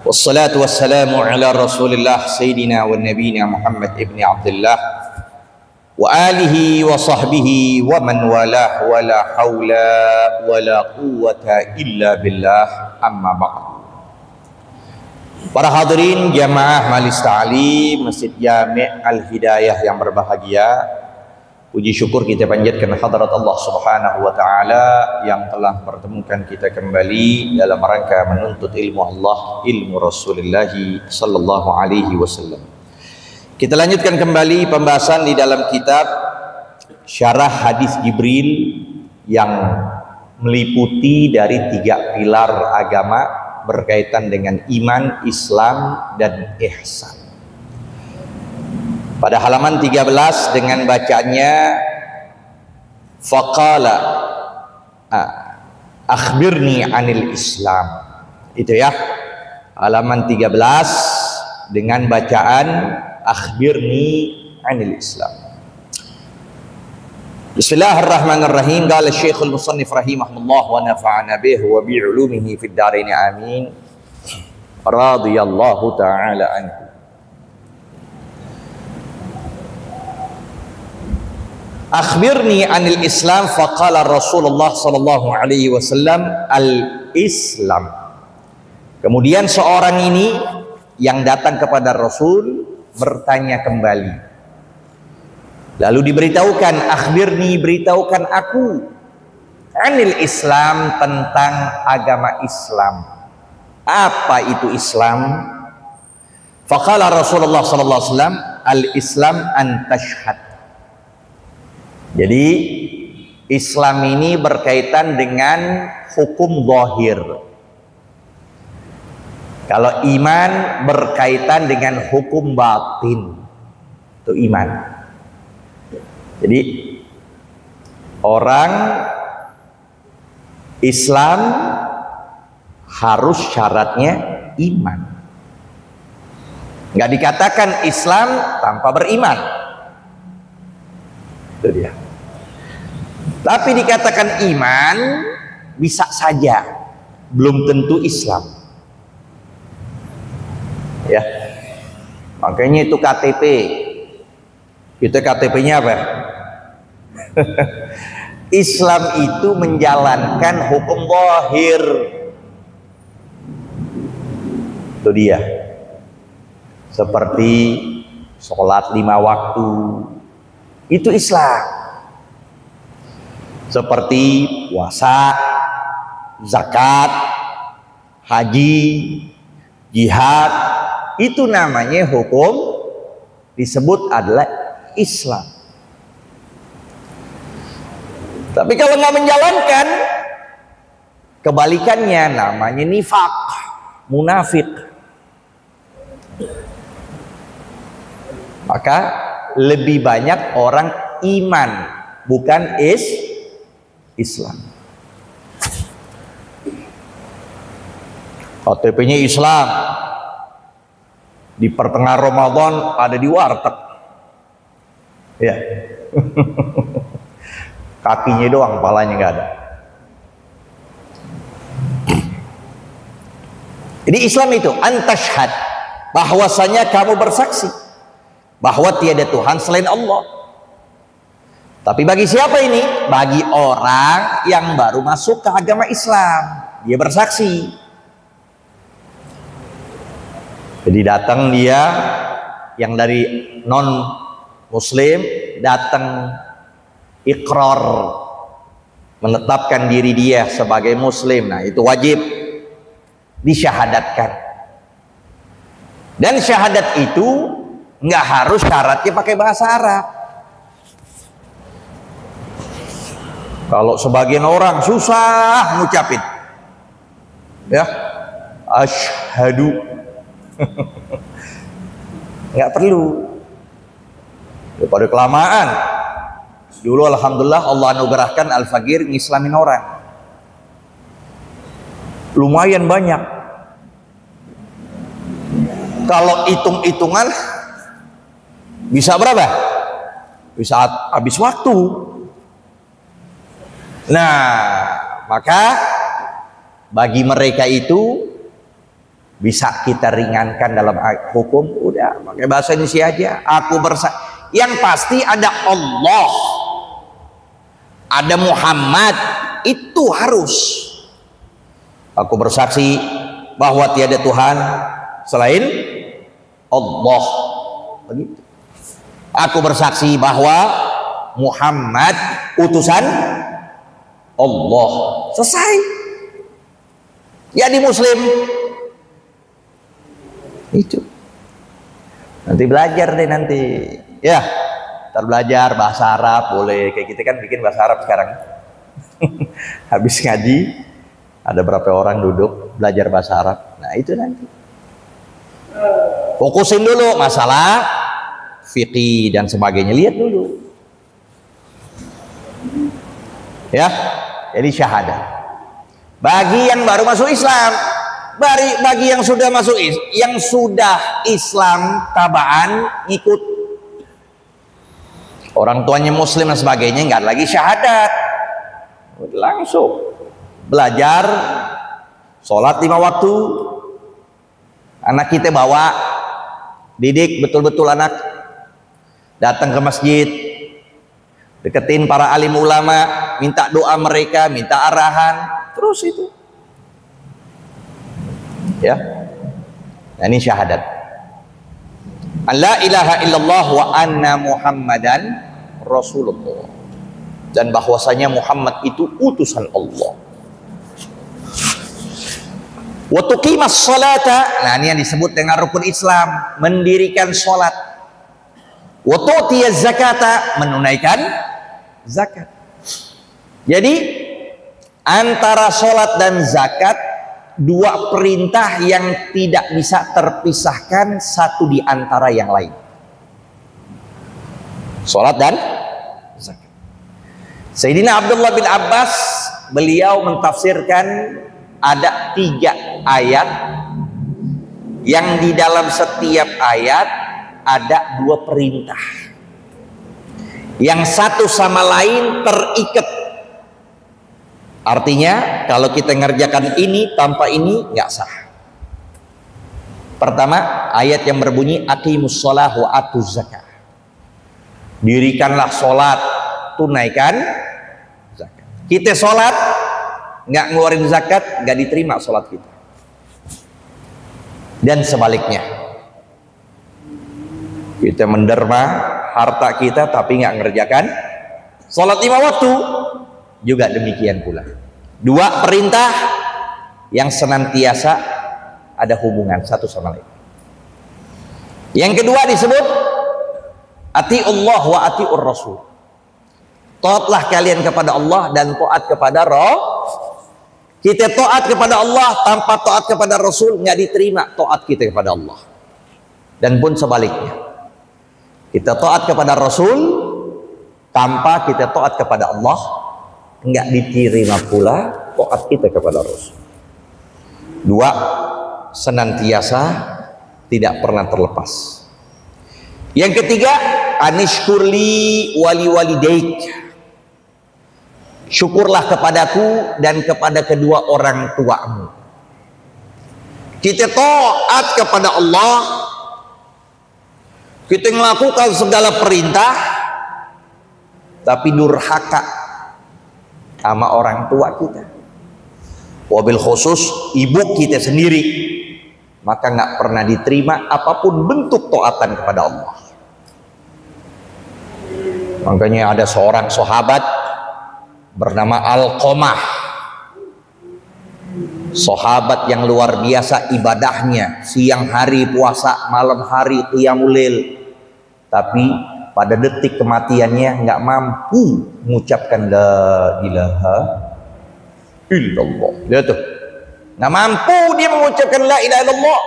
Wassalatu wassalamu ala rasulillah Sayyidina wa nabiyina Muhammad ibn Abdullah wa alihi wa sahbihi wa man walah wa la hawla wa la quwwata illa billah, amma ba'd. Para hadirin jamaah Majelis Ta'lim Masjid Jami' Al-Hidayah yang berbahagia, puji syukur kita panjatkan hadirat Allah Subhanahu wa taala yang telah pertemukan kita kembali dalam rangka menuntut ilmu Allah, ilmu Rasulullah sallallahu alaihi wasallam. Kita lanjutkan kembali pembahasan di dalam kitab Syarah Hadis Jibril yang meliputi dari 3 pilar agama berkaitan dengan iman, Islam, dan ihsan. Pada halaman 13 dengan bacanya faqala akhbirni anil Islam. Itu ya, halaman 13 dengan bacaan akhbirni anil Islam. Bismillahirrahmanirrahim. Qala Syekhul Musannif rahimahullah wa nafa'ana bihi wa bi 'ulumihi fid dharain amin. Radhiyallahu ta'ala anhu. Akhbirni anil Islam, faqala Rasulullah sallallahu alaihi wasallam al-Islam. Kemudian seorang ini yang datang kepada Rasul bertanya kembali. Lalu diberitahukan, akhbirni, beritahukan aku, anil Islam, tentang agama Islam. Apa itu Islam? Faqala Rasulullah sallallahu alaihi wasallam al-Islam an tashhad. Jadi Islam ini berkaitan dengan hukum zahir. Kalau iman berkaitan dengan hukum batin. Itu iman. Jadi orang Islam harus syaratnya iman. Nggak dikatakan Islam tanpa beriman. Itu dia. Tapi dikatakan iman bisa saja, belum tentu Islam. Ya, makanya itu KTP. Itu KTP-nya apa? Islam itu menjalankan hukum zahir. Itu dia. Seperti sholat 5 waktu. Itu Islam. Seperti puasa, zakat, haji, jihad, itu namanya hukum, disebut adalah Islam. Tapi kalau nggak menjalankan, kebalikannya namanya nifaq, munafik. Maka lebih banyak orang iman, bukan Islam. KTP-nya Islam, di pertengahan Ramadan ada di warteg, ya. Kakinya doang, palanya nggak ada. Jadi Islam itu antashhad, bahwasanya kamu bersaksi bahwa tiada Tuhan selain Allah. Tapi bagi siapa ini? Bagi orang yang baru masuk ke agama Islam, dia bersaksi. Jadi datang dia yang dari non muslim, datang ikrar, menetapkan diri dia sebagai muslim. Nah, itu wajib disyahadatkan. Dan syahadat itu nggak harus syaratnya pakai bahasa Arab. Kalau sebagian orang susah ngucapin, ya, asyhadu, nggak perlu. Daripada kelamaan. Dulu alhamdulillah Allah anugerahkan Al-Fagir ngislamin orang. Lumayan banyak. Kalau hitung-hitungan bisa berapa? Bisa habis waktu. Nah, maka bagi mereka itu bisa kita ringankan dalam hukum, udah pakai bahasa Indonesia aja. Aku bersaksi, yang pasti ada Allah, ada Muhammad, itu harus. Aku bersaksi bahwa tiada Tuhan selain Allah. Begitu. Aku bersaksi bahwa Muhammad utusan Allah. Selesai. Jadi Muslim. Itu. Nanti belajar deh nanti. Ya, ntar belajar bahasa Arab boleh. Kayak kita kan bikin bahasa Arab sekarang. Habis ngaji, ada berapa orang duduk belajar bahasa Arab. Nah itu nanti. Fokusin dulu masalah fikih dan sebagainya. Lihat dulu. Ya, jadi syahadat. Bagi yang baru masuk Islam, bagi yang sudah masuk yang sudah Islam tabaan ikut orang tuanya Muslim dan sebagainya, nggak lagi syahadat, langsung belajar sholat 5 waktu. Anak kita bawa, didik betul-betul anak, datang ke masjid, deketin para alim ulama, minta doa mereka, minta arahan, terus itu. Ya, nah, ini syahadat. La ilaha illallah wa anna Muhammadan Rasulullah, dan bahwasanya Muhammad itu utusan Allah. Wa tuqimas sholata, nah ini yang disebut dengan rukun Islam, mendirikan sholat. Wa tu'tiyaz zakata, menunaikan zakat. Jadi antara sholat dan zakat, dua perintah yang tidak bisa terpisahkan satu di antara yang lain. Sholat dan zakat. Sayyidina Abdullah bin Abbas, beliau mentafsirkan ada 3 ayat yang di dalam setiap ayat ada 2 perintah yang satu sama lain terikat. Artinya kalau kita ngerjakan ini tanpa ini nggak sah. Pertama, ayat yang berbunyi aqimus shalah wa atuz zakah, dirikanlah sholat, tunaikan zakat. Kita sholat nggak ngeluarin zakat, nggak diterima sholat kita. Dan sebaliknya, kita menderma harta kita tapi nggak ngerjakan sholat 5 waktu, juga demikian pula. 2 perintah yang senantiasa ada hubungan satu sama lain. Yang kedua disebut atiullah wa atiur rasul, taatlah kalian kepada Allah dan taat kepada Kita taat kepada Allah tanpa taat kepada Rasul, nggak diterima taat kita kepada Allah. Dan pun sebaliknya, kita taat kepada Rasul tanpa kita taat kepada Allah, nggak diterima pula taat kita kepada Rasul. 2 senantiasa tidak pernah terlepas. Yang ketiga, anishkurli wali walidaik, syukurlah kepadaku dan kepada kedua orang tuamu. Kita taat kepada Allah, kita melakukan segala perintah, tapi durhaka sama orang tua kita, wabil khusus ibu kita sendiri, maka nggak pernah diterima apapun bentuk taatan kepada Allah. Makanya ada seorang sahabat bernama Alqamah, sahabat yang luar biasa ibadahnya, siang hari puasa, malam hari qiyamul lail, tapi pada detik kematiannya nggak mampu mengucapkan la ilaha illallah. Lihat tuh, nggak mampu dia mengucapkan la ilaha illallah.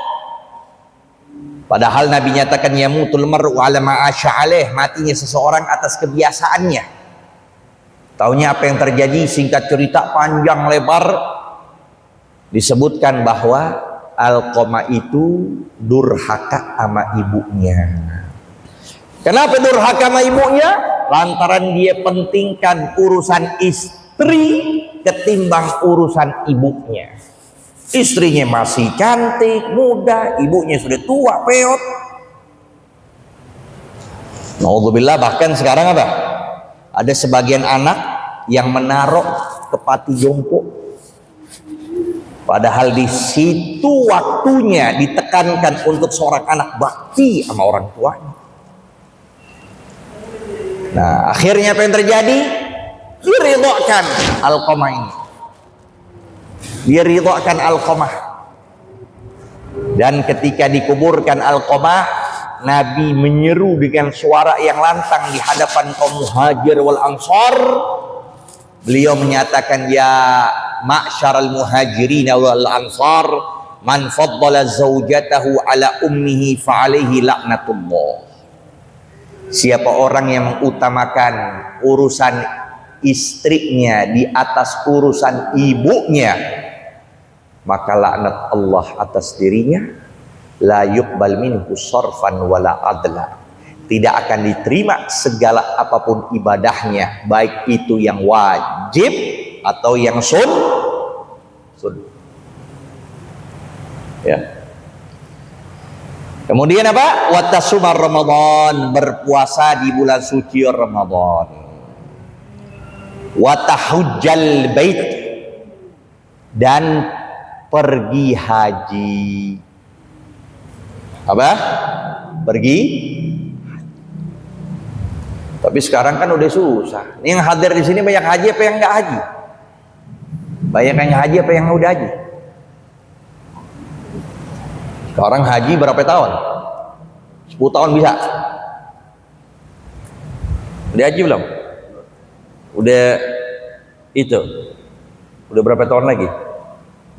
Padahal Nabi nyatakan yamutul mar'u ala ma'asya alaih, matinya seseorang atas kebiasaannya. Taunya apa yang terjadi? Singkat cerita panjang lebar, disebutkan bahwa Alqamah itu durhaka sama ibunya. Kenapa durhaka sama ibunya? Lantaran dia pentingkan urusan istri ketimbang urusan ibunya. Istrinya masih cantik, muda, ibunya sudah tua, peot. Naudzubillah, bahkan sekarang apa? Ada sebagian anak yang menaruh kepati jongkok. Padahal di situ waktunya ditekankan untuk seorang anak bakti sama orang tuanya. Nah, akhirnya apa yang terjadi? Diridhokan Alqamah ini. Diridhokan Alqamah. Dan ketika dikuburkan Alqamah, Nabi menyeru dengan suara yang lantang di hadapan kaum Muhajir wal Ansar. Beliau menyatakan, ya ma'syaral muhajirin wal ansar, man faddala zaujatahu ala ummihi fa'alaihi laknatullah. Siapa orang yang mengutamakan urusan istrinya di atas urusan ibunya, maka laknat Allah atas dirinya. La yuqbal minhu sarfan wala adla. Tidak akan diterima segala apapun ibadahnya, baik itu yang wajib atau yang sun. Ya. Kemudian apa? Wa tasumar Ramadan, berpuasa di bulan suci Ramadan. Wa tahujjal bait, dan pergi haji. Apa? Pergi. Tapi sekarang kan udah susah. Ini yang hadir di sini banyak haji apa yang nggak haji? Banyak yang haji apa yang udah haji? Sekarang haji berapa tahun? 10 tahun bisa? Udah haji belum? Udah itu? Udah berapa tahun lagi?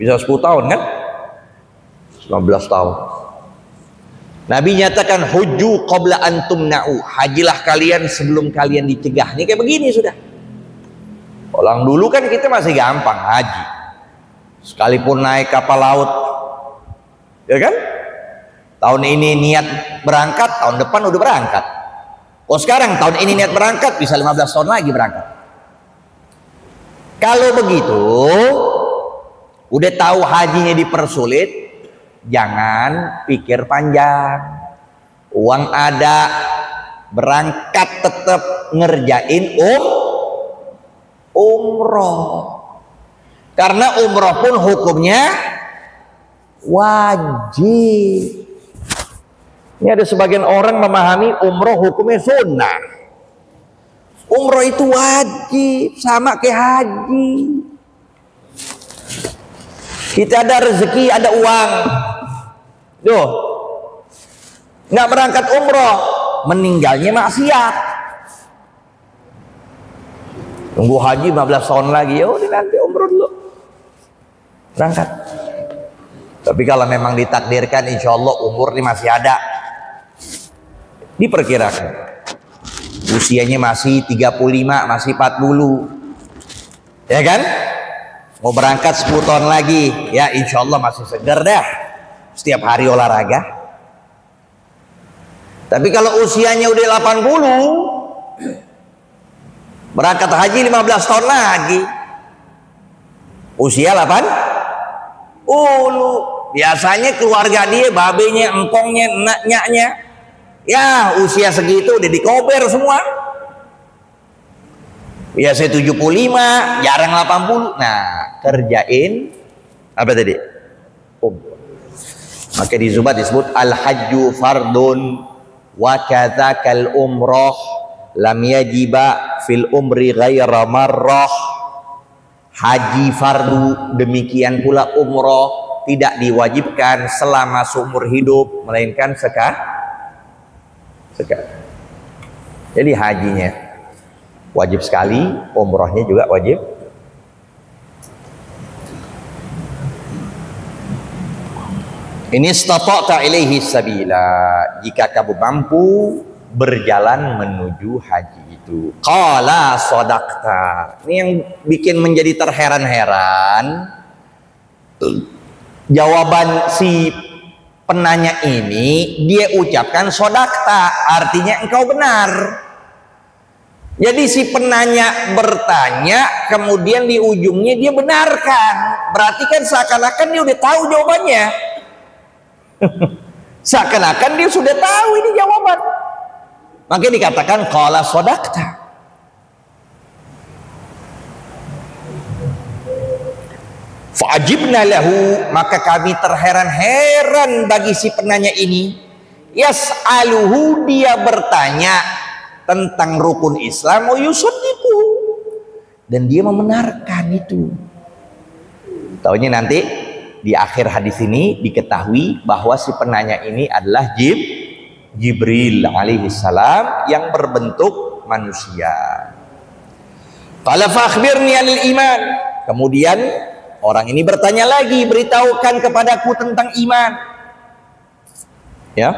Bisa 10 tahun kan? 19 tahun. Nabi nyatakan, hujju qabla antum na'u, hajilah kalian sebelum kalian dicegah. Ini kayak begini sudah. Orang dulu kan kita masih gampang haji, sekalipun naik kapal laut, ya kan? Tahun ini niat berangkat, tahun depan udah berangkat. Oh sekarang tahun ini niat berangkat, bisa 15 tahun lagi berangkat. Kalau begitu, udah tahu hajinya dipersulit, jangan pikir panjang. Uang ada, berangkat tetap ngerjain umroh. Karena umroh pun hukumnya wajib. Ini ada sebagian orang memahami umroh hukumnya sunnah. Umroh itu wajib, sama kayak haji. Kita ada rezeki, ada uang, Duh, nggak berangkat umroh, meninggalnya maksiat. Tunggu haji 15 tahun lagi, ya udah nanti umroh dulu, berangkat. Tapi kalau memang ditakdirkan, insya Allah umur ini masih ada, diperkirakan usianya masih 35, masih 40, ya kan? Mau berangkat 10 tahun lagi, ya insya Allah masih segar dah, setiap hari olahraga. Tapi kalau usianya udah 80, berangkat haji 15 tahun lagi, usia 8, biasanya keluarga dia, babenya, engkongnya, enaknya, ya usia segitu udah dikober semua. Biasa 75, jarang 80. Nah, kerjain apa tadi? Maka di Zubat disebut al-hajju fardun wa kadzakal umrah lam yajiba fil umri ghaira marrah. Haji fardu, demikian pula umroh tidak diwajibkan selama seumur hidup, melainkan sekali. Jadi hajinya wajib sekali, umrohnya juga wajib. Ini istata'ta ilaihi sabila, jika kamu mampu berjalan menuju haji itu. Qala shadaqta. Ini yang bikin menjadi terheran-heran. Jawaban si penanya ini, dia ucapkan shadaqta, artinya engkau benar. Jadi si penanya bertanya, kemudian di ujungnya dia benarkan. Berarti kan seakan-akan dia udah tahu jawabannya. Seakan-akan dia sudah tahu ini jawaban. Maka dikatakan qala shadaqta. Fa'ajibna lahu, maka kami terheran-heran bagi si penanya ini. Yas'aluhu, dia bertanya tentang rukun Islam, wa yusaddiqu, dan dia membenarkan itu. Taunya nanti di akhir hadis ini diketahui bahwa si penanya ini adalah Jibril alaihi salam yang berbentuk manusia. Qala fa akhbirni 'anil iman. Kemudian orang ini bertanya lagi, beritahukan kepadaku tentang iman. Ya.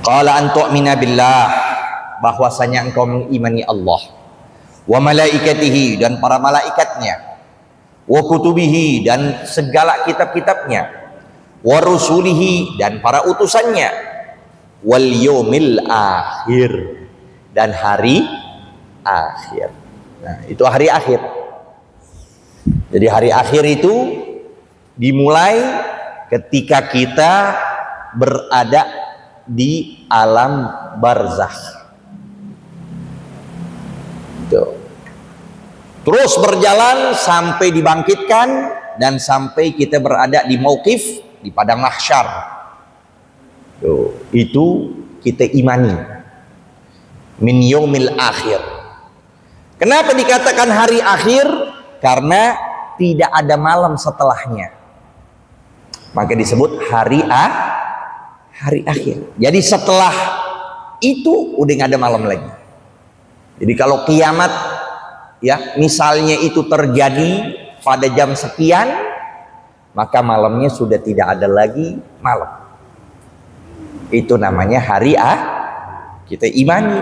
Qala an tu'mina billah, bahwasanya engkau mengimani Allah, wa malaikatihi, dan para malaikatnya, wa kutubihi, dan segala kitab-kitabnya, wa rusulihi, dan para utusannya, wal yaumil akhir, dan hari akhir. Nah, itu hari akhir. Jadi hari akhir itu dimulai ketika kita berada di alam barzakh. Terus berjalan sampai dibangkitkan dan sampai kita berada di mauqif, di padang mahsyar. Itu kita imani. Min yaumil akhir. Kenapa dikatakan hari akhir? Karena tidak ada malam setelahnya. Maka disebut hari akhir. Jadi setelah itu udah nggak ada malam lagi. Jadi kalau kiamat, ya misalnya itu terjadi pada jam sekian, maka malamnya sudah tidak ada lagi malam. Itu namanya hari kita imani.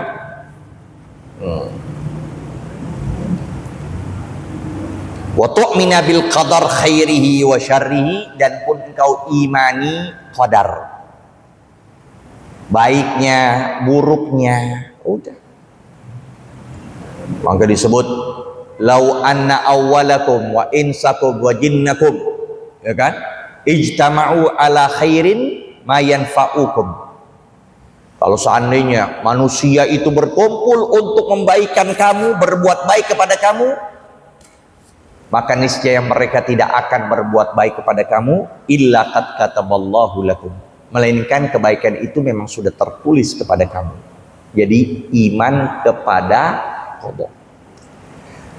Wa tu'mina bil qadar khairihi wa syarrihi, dan pun engkau imani qadar, baiknya, buruknya, udah. Maka disebut lau anna awwalakum wa insakum wa jinnakum, ya kan, ijtama'u ala khairin ma yanfa'ukum. Kalau seandainya manusia itu berkumpul untuk membaikan kamu, berbuat baik kepada kamu, maka niscaya mereka tidak akan berbuat baik kepada kamu illa qad kataballahu lakum, melainkan kebaikan itu memang sudah tertulis kepada kamu. Jadi iman kepada qada,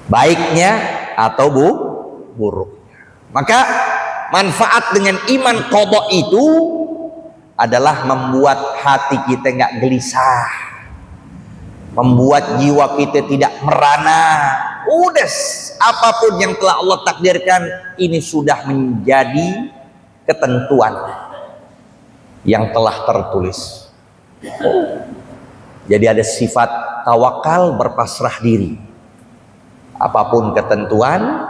baiknya atau buruknya. Maka manfaat dengan iman qada itu adalah membuat hati kita nggak gelisah, membuat jiwa kita tidak merana. Udah, apapun yang telah Allah takdirkan, ini sudah menjadi ketentuan yang telah tertulis. Jadi ada sifat tawakal, berpasrah diri. Apapun ketentuan,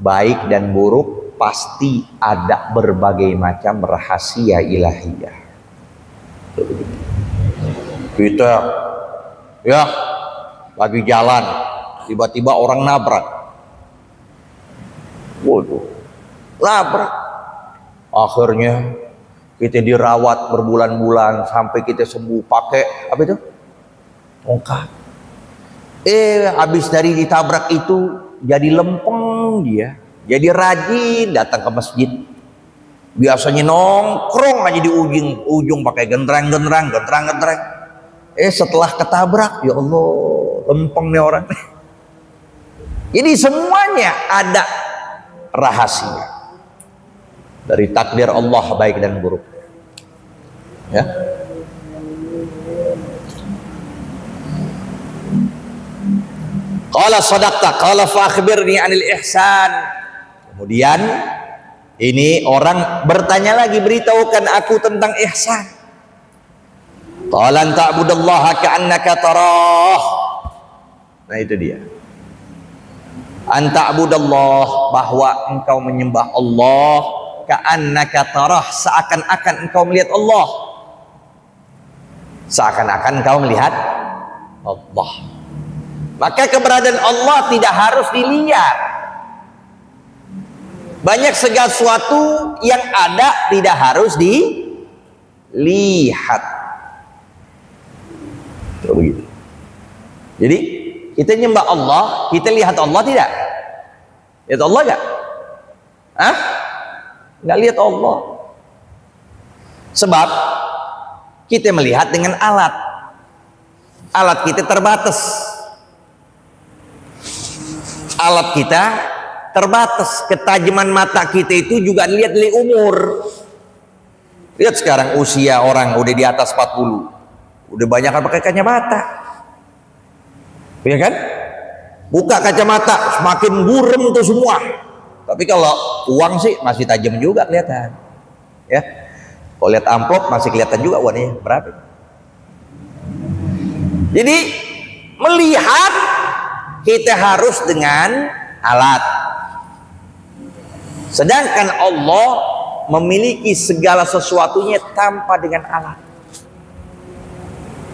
baik dan buruk, pasti ada berbagai macam rahasia ilahiyah. Kita ya lagi jalan, tiba-tiba orang nabrak. Waduh, nabrak. Akhirnya kita dirawat berbulan-bulan sampai kita sembuh pakai apa itu? Tongkat. Habis dari ditabrak itu jadi lempeng dia, jadi rajin datang ke masjid. Biasanya nongkrong aja di ujung pakai gendrang-gendrang. Setelah ketabrak, ya Allah, lempeng nih orang. Jadi semuanya ada rahasia dari takdir Allah, baik dan buruk. Ya. Qala shadaqta, qala fa akhbirni 'anil ihsan. Kemudian ini orang bertanya lagi, beritahukan aku tentang ihsan. Qala an ta'budallaha ka'annaka tarah. Nah itu dia. An ta'budallah, bahwa engkau menyembah Allah, ka'annaka tarah, seakan-akan engkau melihat Allah. seakan-akan kau melihat Allah. Maka keberadaan Allah tidak harus dilihat. Banyak segala sesuatu yang ada tidak harus dilihat. Begitu. Jadi kita nyembah Allah, kita lihat Allah tidak? Lihat Allah enggak? Hah? Enggak lihat Allah. Sebab kita melihat dengan alat. Alat kita terbatas. Alat kita terbatas. Ketajaman mata kita itu juga dilihat dari umur. Lihat sekarang usia orang udah di atas 40. Udah banyak kan pakai kacamata. Ya kan? Buka kacamata semakin burem tuh semua. Tapi kalau uang sih masih tajam juga kelihatan. Ya. Kalau lihat amplop masih kelihatan juga uangnya berapa. Jadi melihat kita harus dengan alat. Sedangkan Allah memiliki segala sesuatunya tanpa dengan alat.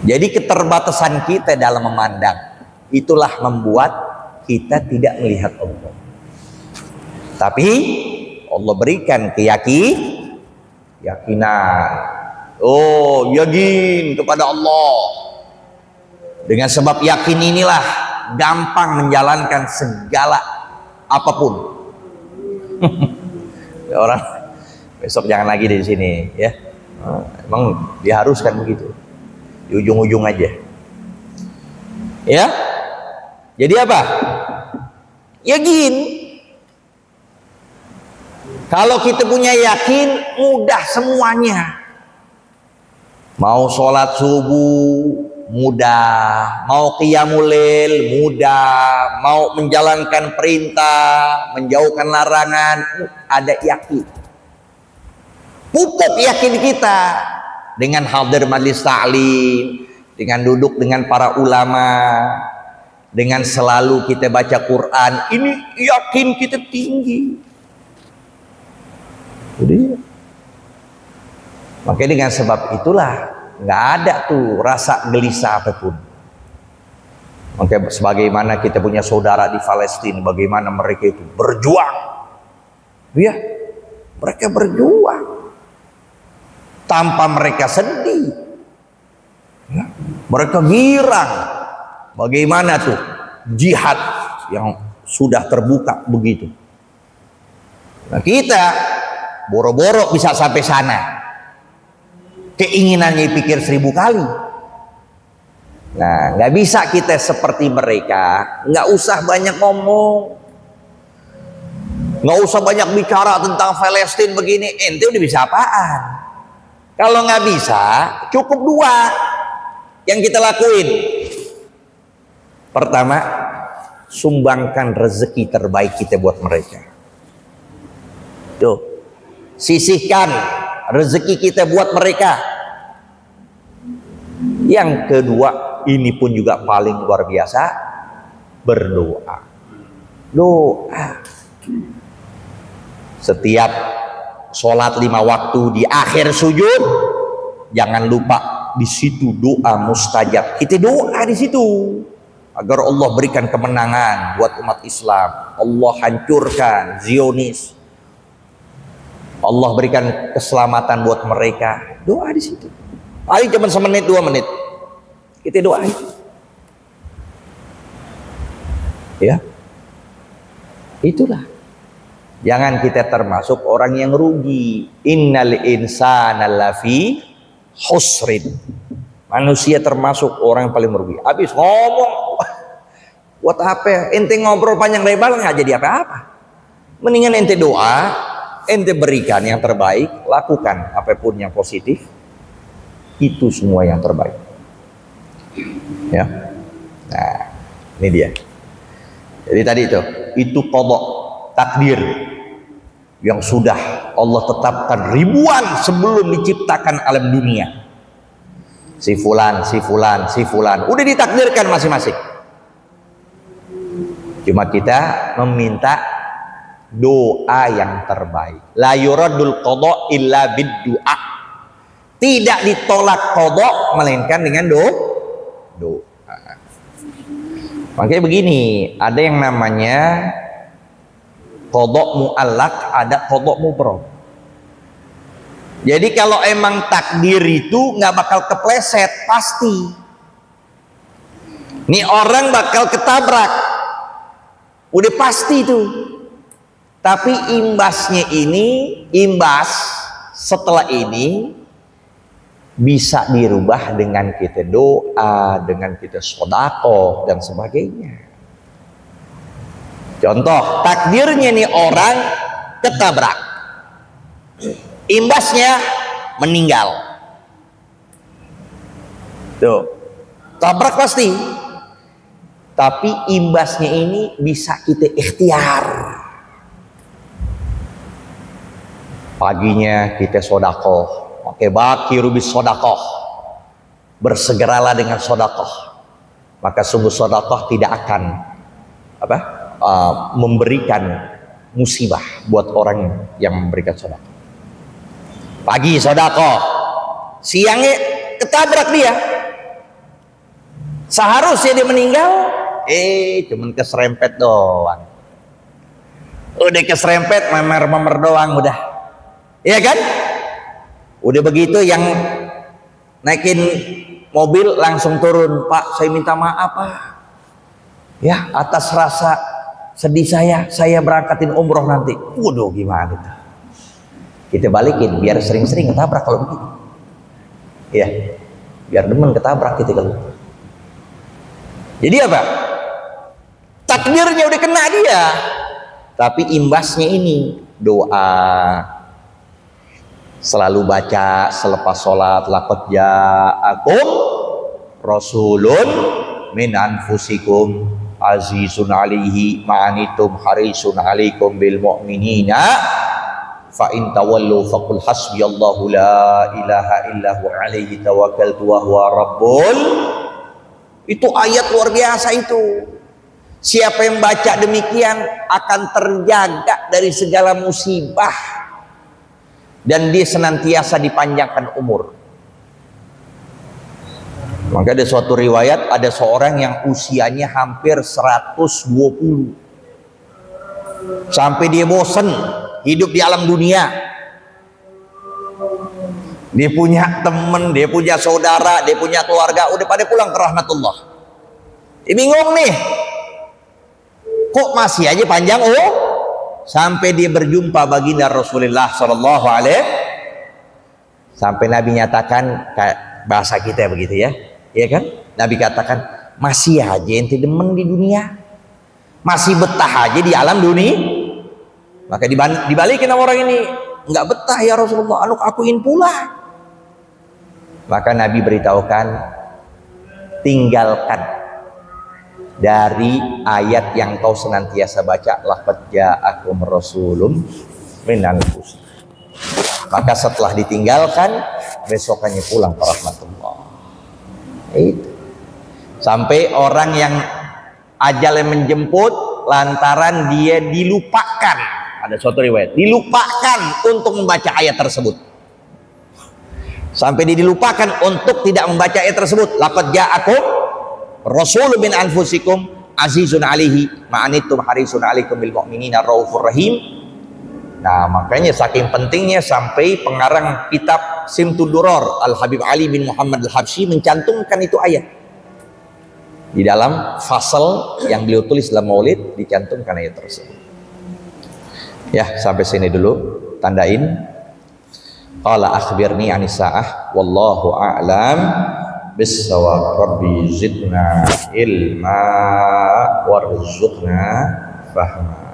Jadi keterbatasan kita dalam memandang itulah membuat kita tidak melihat Allah. Tapi Allah berikan keyakinan. Oh, yakin kepada Allah. Dengan sebab yakin inilah gampang menjalankan segala apapun. Orang besok jangan lagi di sini, ya. Emang diharuskan begitu. Di ujung-ujung aja. Ya. Jadi apa? Yakin. Kalau kita punya yakin, mudah semuanya. Mau sholat subuh, mudah. Mau qiyamul lail, mudah. Mau menjalankan perintah, menjauhkan larangan, ada yakin. Pupuk yakin kita dengan hadir majelis ta'lim, dengan duduk dengan para ulama, dengan selalu kita baca Quran. Ini yakin kita tinggi. Jadi, makanya dengan sebab itulah nggak ada tuh rasa gelisah apapun. Makanya sebagaimana kita punya saudara di Palestina, bagaimana mereka itu berjuang, ya, mereka berjuang tanpa mereka sedih, ya, mereka girang. Bagaimana tuh jihad yang sudah terbuka begitu. Nah kita boro-boro bisa sampai sana. Keinginannya pikir 1000 kali. Nah, nggak bisa kita seperti mereka. Nggak usah banyak ngomong. Nggak usah banyak bicara tentang Palestina begini. Ente udah bisa apaan? Kalau nggak bisa, cukup 2 yang kita lakuin. Pertama, sumbangkan rezeki terbaik kita buat mereka. Tuh, sisihkan rezeki kita buat mereka. Yang kedua, ini pun juga paling luar biasa, berdoa. Doa. Setiap sholat 5 waktu di akhir sujud, jangan lupa di situ doa mustajab. Kita doa di situ agar Allah berikan kemenangan buat umat Islam. Allah hancurkan Zionis. Allah berikan keselamatan buat mereka. Doa di situ. Paling cuma 1 menit 2 menit. Kita doain. Ya. Itulah. Jangan kita termasuk orang yang rugi. Innal insana lafi husrin. Manusia termasuk orang yang paling merugi. Habis ngomong. Buat apa? Ente ngobrol panjang lebar nggak jadi apa-apa. Mendingan ente doa, ente berikan yang terbaik, lakukan apapun yang positif, itu semua yang terbaik. Ya, nah ini dia. Jadi tadi itu qada, takdir yang sudah Allah tetapkan ribuan sebelum diciptakan alam dunia. Si fulan, si fulan, si fulan, udah ditakdirkan masing-masing. Cuma kita meminta doa yang terbaik. La yuradul qada illa bid-du'a. Tidak ditolak qadha melainkan dengan doa. Makanya begini, ada yang namanya qadha mu'allaq, ada qadha mubrad. Jadi kalau emang takdir itu nggak bakal kepleset, pasti. Nih orang bakal ketabrak, udah pasti itu. Tapi imbas setelah ini bisa dirubah dengan kita doa, dengan kita sedekah dan sebagainya. Contoh, takdirnya nih orang ketabrak, imbasnya meninggal. Tuh, tabrak pasti. Tapi imbasnya ini bisa kita ikhtiar. Paginya kita sedekah, pakai bakiru bis sedekah. Bersegeralah dengan sedekah. Maka sungguh sedekah tidak akan memberikan musibah buat orang yang memberikan sedekah. Pagi sedekah, siangnya ketabrak dia. Seharusnya dia meninggal, cuman keserempet doang. Udah keserempet, memer-memer doang udah. Iya kan? Udah begitu yang naikin mobil langsung turun, Pak, saya minta maaf, Pak. Ya, atas rasa sedih saya berangkatin umroh nanti. Waduh, gimana itu? Kita balikin biar sering-sering ketabrak kalau begitu. Iya, biar demen ketabrak gitu kalau. Jadi apa? Takdirnya udah kena dia, tapi imbasnya ini doa. Selalu baca selepas sholat, laqad ja'akum rasulun min anfusikum azizun alaihi ma'anitum harisun alaikum bil mu'minina fa in tawallu faqul hasbiyallahu la ilaha illahu alaihi tawakkaltu wa huwa rabbul. Itu ayat luar biasa itu. Siapa yang baca demikian akan terjaga dari segala musibah dan dia senantiasa dipanjangkan umur. Maka ada suatu riwayat, ada seorang yang usianya hampir 120 sampai dia bosan hidup di alam dunia. Dia punya teman, dia punya saudara, dia punya keluarga, udah pada pulang ke rahmatullah. Dia bingung nih, kok masih aja panjang sampai dia berjumpa baginda Rasulullah Shallallahu Alaihi, sampai Nabi nyatakan kayak bahasa kita begitu ya, ya kan? Nabi katakan, masih aja ente demen di dunia, masih betah aja di alam dunia. Maka dibalikin sama orang ini, nggak betah ya Rasulullah, aku ingin pulang. Maka Nabi beritahukan, tinggalkan dari ayat yang kau senantiasa baca, laqad ja'akum rasulun min anfusikum. Maka setelah ditinggalkan, besokannya pulang ke rahmatullah. Itu sampai orang yang ajal yang menjemput lantaran dia dilupakan, ada suatu riwayat dilupakan untuk membaca ayat tersebut. Sampai dia dilupakan untuk tidak membaca ayat tersebut, laqad ja'akum rasulun min anfusikum azizun alaihi ma'anitum harisun alaikum bil mu'minina raufur rahim. Nah, makanya saking pentingnya sampai pengarang kitab Simtud Duror Al Habib Ali bin Muhammad Al Habsyi mencantumkan itu ayat di dalam fasal yang beliau tulis dalam Maulid, dicantumkan ayat tersebut. Ya, sampai sini dulu, tandain. Qala akhbirni anis sa'ah wallahu a'lam bis-shawab. Rabbi zidna ilma warzuqna fahma.